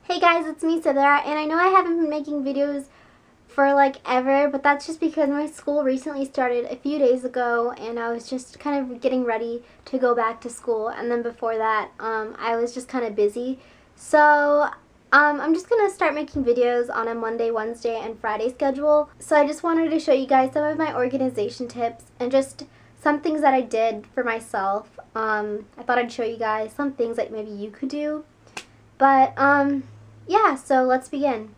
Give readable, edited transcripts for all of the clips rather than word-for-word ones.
Hey guys, it's me Sidra, and I know I haven't been making videos for like ever, but that's just because my school recently started a few days ago and I was just kind of getting ready to go back to school, and then before that I was just kind of busy. So I'm just going to start making videos on a Monday, Wednesday, and Friday schedule. So I just wanted to show you guys some of my organization tips and just some things that I did for myself. I thought I'd show you guys some things that maybe you could do. But yeah, so let's begin.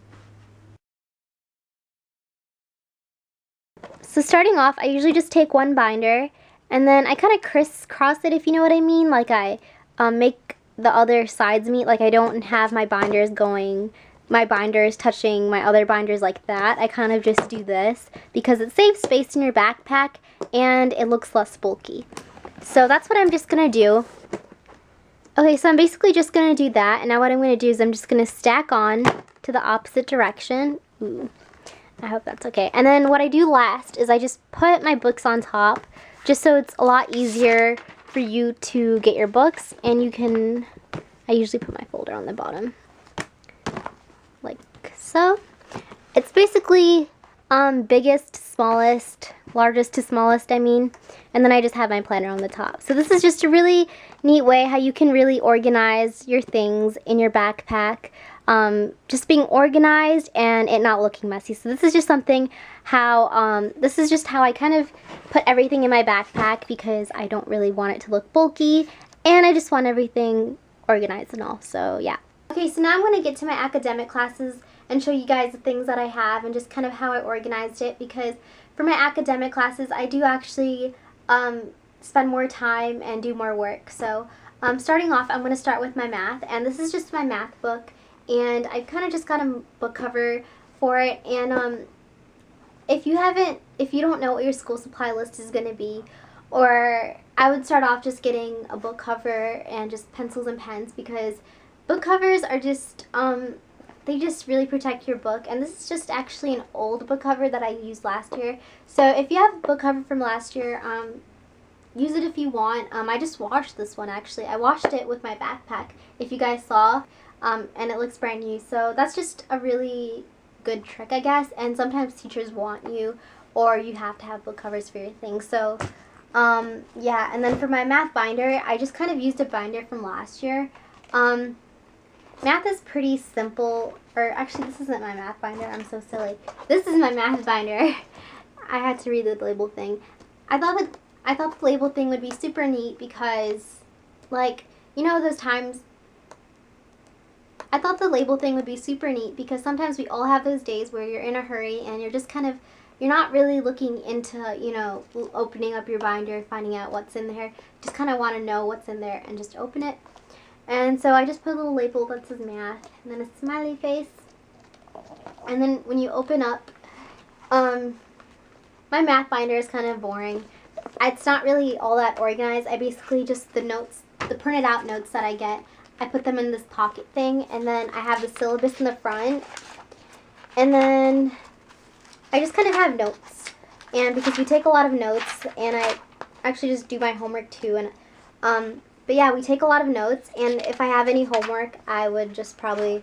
So starting off, I usually just take one binder and then I kind of crisscross it, if you know what I mean. Like I make the other sides meet. Like I don't have my binders touching my other binders like that. I kind of just do this because it saves space in your backpack and it looks less bulky. So that's what I'm just going to do. Okay, so I'm basically just going to do that, and now what I'm going to do is I'm just going to stack on to the opposite direction. Ooh, I hope that's okay. And then what I do last is I just put my books on top, just so it's a lot easier for you to get your books, and you can, I usually put my folder on the bottom, like so. It's basically biggest, smallest, largest to smallest, I mean, and then I just have my planner on the top. So this is just a really neat way how you can really organize your things in your backpack, just being organized and it not looking messy. So this is just something how, this is just how I kind of put everything in my backpack because I don't really want it to look bulky and I just want everything organized and all, so yeah. Okay, so now I'm going to get to my academic classes and show you guys the things that I have and just kind of how I organized it, because for my academic classes I do actually spend more time and do more work. So starting off, I'm going to start with my math, and this is just my math book, and I kind of just got a book cover for it. And if you don't know what your school supply list is going to be, or I would start off just getting a book cover and just pencils and pens, because book covers are just they just really protect your book. And this is just actually an old book cover that I used last year. So if you have a book cover from last year, use it if you want. I just washed this one actually. I washed it with my backpack, if you guys saw, and it looks brand new. So that's just a really good trick, I guess. And sometimes teachers want you, or you have to have book covers for your things. So yeah, and then for my math binder, I just kind of used a binder from last year. Math is pretty simple, or actually this isn't my math binder, I'm so silly. This is my math binder. I had to read the label thing. I thought the label thing would be super neat because, like, you know those times, I thought the label thing would be super neat because sometimes we all have those days where you're in a hurry and you're just kind of, you're not really looking into, you know, opening up your binder, finding out what's in there. Just kind of want to know what's in there and just open it. And so I just put a little label that says math, and then a smiley face. And then when you open up, my math binder is kind of boring. It's not really all that organized. I basically just, the notes, the printed out notes that I get, I put them in this pocket thing, and then I have the syllabus in the front. And then I just kind of have notes. And because we take a lot of notes, and I actually just do my homework too, and but yeah, we take a lot of notes, and if I have any homework, I would just probably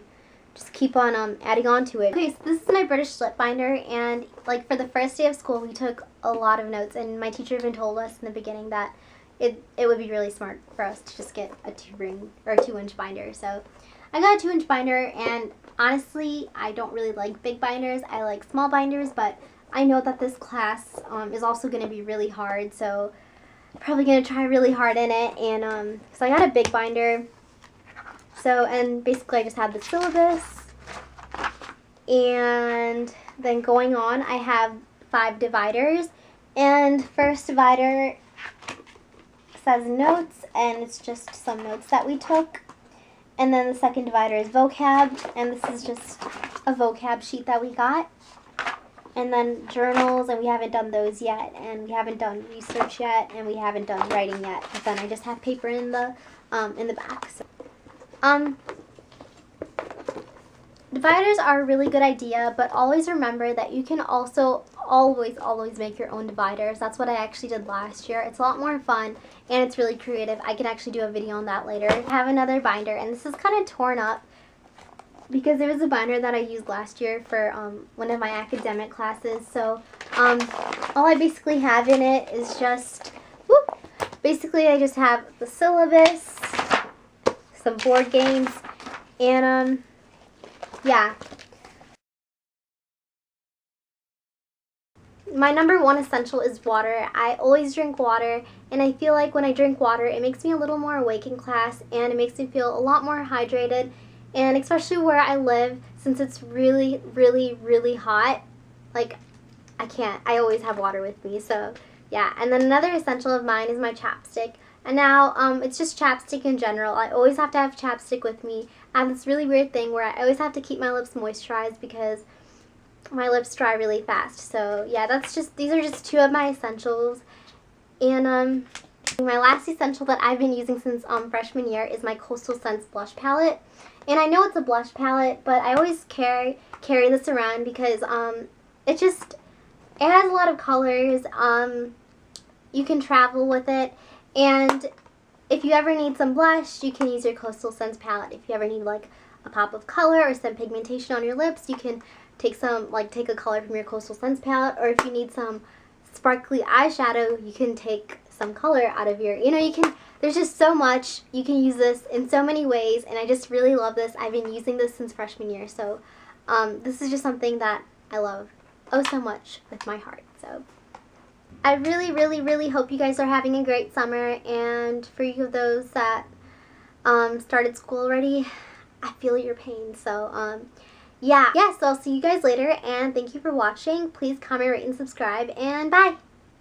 just keep on adding on to it. Okay, so this is my British slip binder, and like for the first day of school, we took a lot of notes, and my teacher even told us in the beginning that it would be really smart for us to just get a 2-inch binder. So I got a 2-inch binder, and honestly, I don't really like big binders. I like small binders, but I know that this class is also going to be really hard, so probably going to try really hard in it. And so I got a big binder. So, and basically I just have the syllabus, and then going on I have 5 dividers, and first divider says notes, and it's just some notes that we took. And then the second divider is vocab, and this is just a vocab sheet that we got. And then journals, and we haven't done those yet, and we haven't done research yet, and we haven't done writing yet. But then I just have paper in the back. So, dividers are a really good idea, but always remember that you can also always make your own dividers. That's what I actually did last year. It's a lot more fun, and it's really creative. I can actually do a video on that later. I have another binder, and this is kind of torn up. because it was a binder that I used last year for one of my academic classes. So all I basically have in it is just, basically I just have the syllabus, some board games, and yeah. My number one essential is water. I always drink water, and I feel like when I drink water, it makes me a little more awake in class, and it makes me feel a lot more hydrated, and especially where I live, since it's really, really, really hot, like, I always have water with me, so, yeah. And then another essential of mine is my chapstick, and now, it's just chapstick in general. I always have to have chapstick with me. I have this really weird thing where I always have to keep my lips moisturized because my lips dry really fast. So yeah, these are just two of my essentials. And my last essential that I've been using since freshman year is my Coastal Scents blush palette. And I know it's a blush palette, but I always carry this around because it has a lot of colors. You can travel with it, and if you ever need some blush, you can use your Coastal Scents palette. If you ever need like a pop of color or some pigmentation on your lips, you can take a color from your Coastal Scents palette, or if you need some sparkly eyeshadow, you can take some color out of your, there's just so much. You can use this in so many ways, and I just really love this. I've been using this since freshman year, so this is just something that I love oh so much with my heart. So I really, really, really hope you guys are having a great summer, and for you of those that started school already, I feel your pain. So yeah, so I'll see you guys later, and thank you for watching. Please comment, rate, and subscribe, and bye!